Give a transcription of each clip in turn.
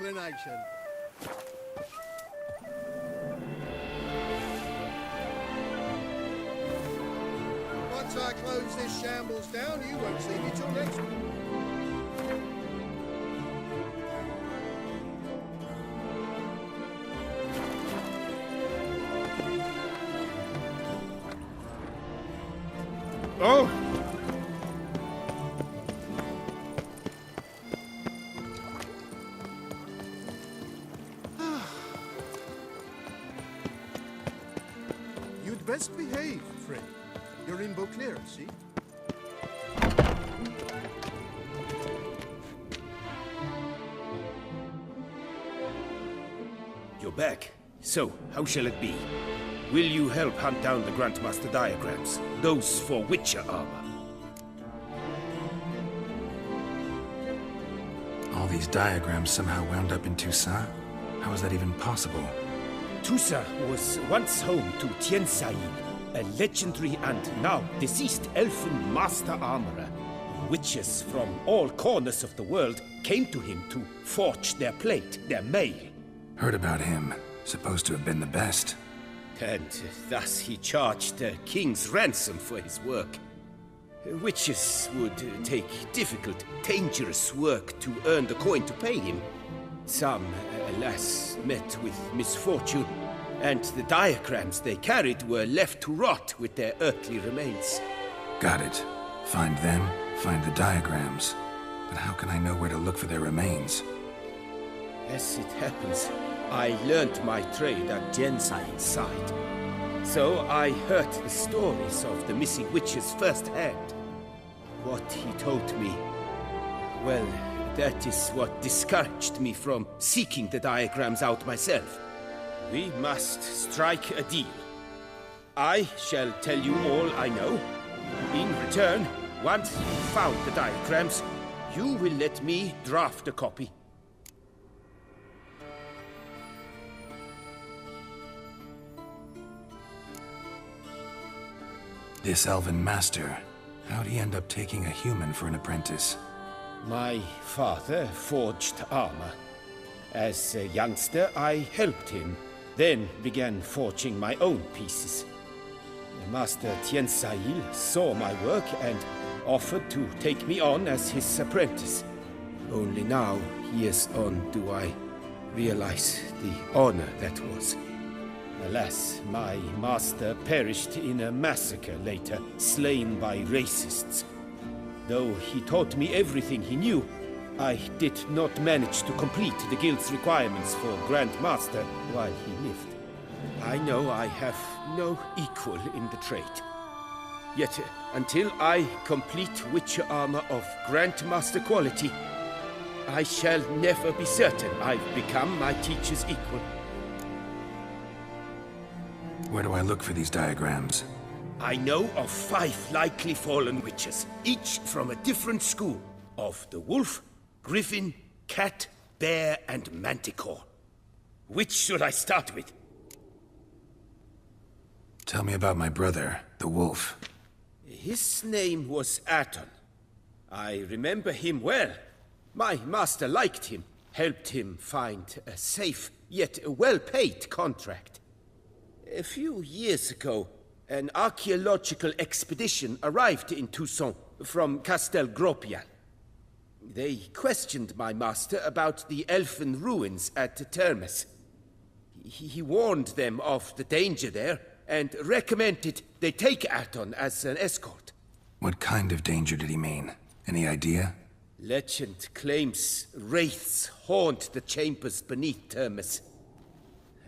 explanation. Once I close this shambles down, you won't see me till next week. Oh! You'd best behave, friend. You're in Beauclair, see? You're back. So, how shall it be? Will you help hunt down the grandmaster diagrams? Those for Witcher armor? All these diagrams somehow wound up in Toussaint? How is that even possible? Toussaint was once home to Tiensail, a legendary and now deceased elfin master armorer. Witches from all corners of the world came to him to forge their plate, their mail. Heard about him. Supposed to have been the best. And thus he charged a king's ransom for his work. Witches would take difficult, dangerous work to earn the coin to pay him. Some, alas, met with misfortune, and the diagrams they carried were left to rot with their earthly remains. Got it. Find them, find the diagrams. But how can I know where to look for their remains? As it happens, I learned my trade at Jensail's side. So I heard the stories of the missing witches firsthand. What he told me, well, that is what discouraged me from seeking the diagrams out myself. We must strike a deal. I shall tell you all I know. In return, once you've found the diagrams, you will let me draft a copy. This elven master, how'd he end up taking a human for an apprentice? My father forged armor. As a youngster, I helped him, then began forging my own pieces. Master Tiensail saw my work and offered to take me on as his apprentice. Only now, years on, do I realize the honor that was. Alas, my master perished in a massacre later, slain by racists. Though he taught me everything he knew, I did not manage to complete the guild's requirements for grandmaster while he lived. I know I have no equal in the trade. Yet, until I complete Witcher armor of grandmaster quality, I shall never be certain I've become my teacher's equal. Where do I look for these diagrams? I know of 5 likely fallen witches, each from a different school of the wolf, griffin, cat, bear, and manticore. Which should I start with? Tell me about my brother, the wolf. His name was Aton. I remember him well. My master liked him, helped him find a safe, yet a well-paid contract. A few years ago, an archaeological expedition arrived in Toussaint from Castel Gropial. They questioned my master about the elfin ruins at Termes. He warned them of the danger there and recommended they take Aton as an escort. What kind of danger did he mean? Any idea? Legend claims wraiths haunt the chambers beneath Termes.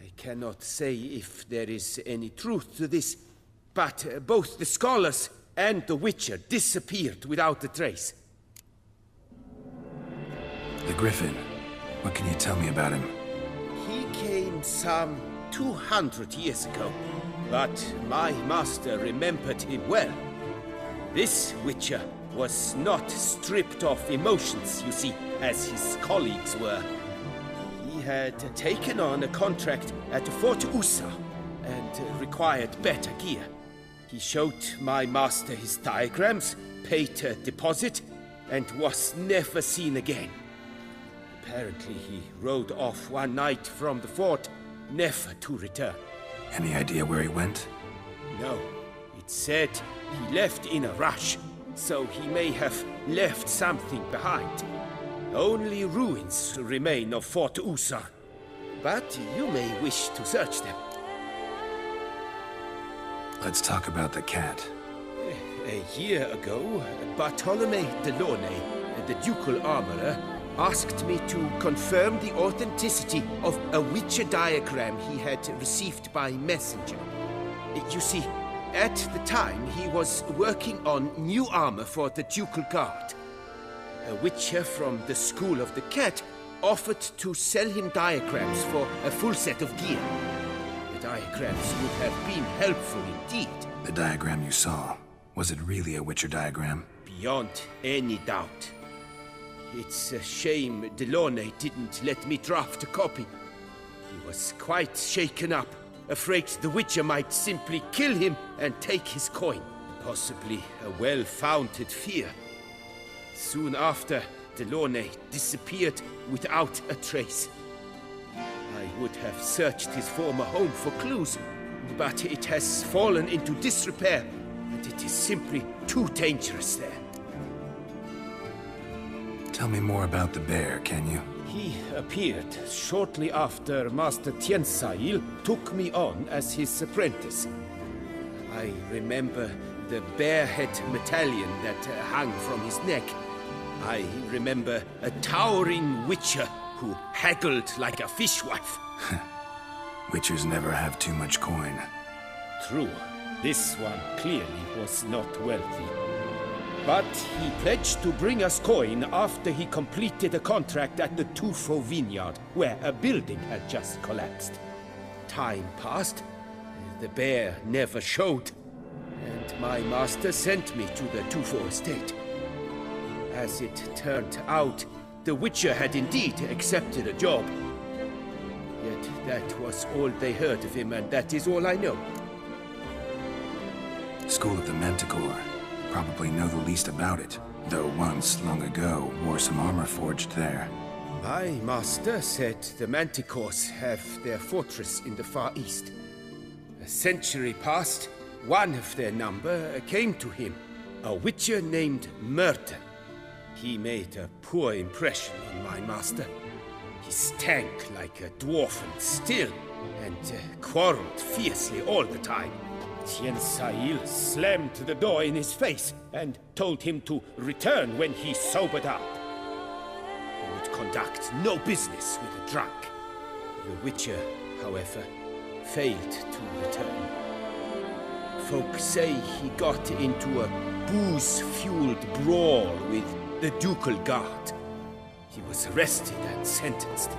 I cannot say if there is any truth to this, but both the scholars and the Witcher disappeared without a trace. The Griffin. What can you tell me about him? He came some 200 years ago, but my master remembered him well. This Witcher was not stripped of emotions, you see, as his colleagues were. He had taken on a contract at Fort Usa and required better gear. He showed my master his diagrams, paid a deposit, and was never seen again. Apparently he rode off one night from the fort, never to return. Any idea where he went? No, it said he left in a rush, so he may have left something behind. Only ruins remain of Fort Usar, but you may wish to search them. Let's talk about the cat. A year ago, Bartolome Delaunay, the ducal armorer, asked me to confirm the authenticity of a Witcher diagram he had received by messenger. You see, at the time he was working on new armor for the ducal guard. A Witcher from the School of the Cat offered to sell him diagrams for a full set of gear. The diagrams would have been helpful indeed. The diagram you saw, was it really a Witcher diagram? Beyond any doubt. It's a shame Delaunay didn't let me draft a copy. He was quite shaken up, afraid the Witcher might simply kill him and take his coin. Possibly a well-founded fear. Soon after, Delaunay disappeared without a trace. I would have searched his former home for clues, but it has fallen into disrepair, and it is simply too dangerous there. Tell me more about the bear, can you? He appeared shortly after Master Tiensail took me on as his apprentice. I remember the bear-head medallion that hung from his neck. I remember a towering witcher who haggled like a fishwife. Witchers never have too much coin. True, this one clearly was not wealthy. But he pledged to bring us coin after he completed a contract at the Tufo vineyard, where a building had just collapsed. Time passed, the bear never showed, and my master sent me to the Tufo estate. As it turned out, the Witcher had indeed accepted a job. Yet that was all they heard of him, and that is all I know. School of the Manticore. Probably know the least about it, though once, long ago, wore some armor forged there. My master said the Manticores have their fortress in the Far East. A century past, one of their number came to him, a Witcher named Merton. He made a poor impression on my master. He stank like a dwarfen still, and quarreled fiercely all the time. Tiensail slammed the door in his face and told him to return when he sobered up. He would conduct no business with a drunk. The Witcher, however, failed to return. Folk say he got into a booze-fueled brawl with the ducal guard. He was arrested and sentenced.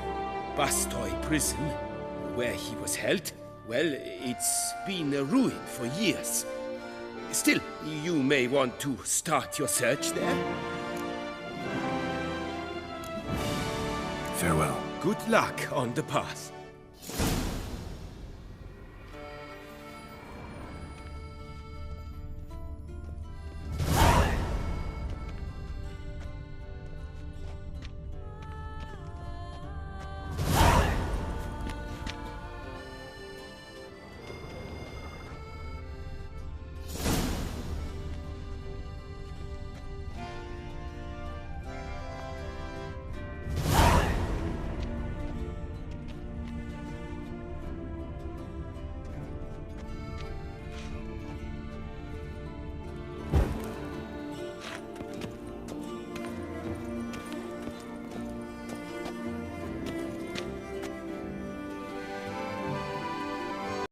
Bastoy prison, where he was held, well, it's been a ruin for years. Still, you may want to start your search there. Farewell. Good luck on the path.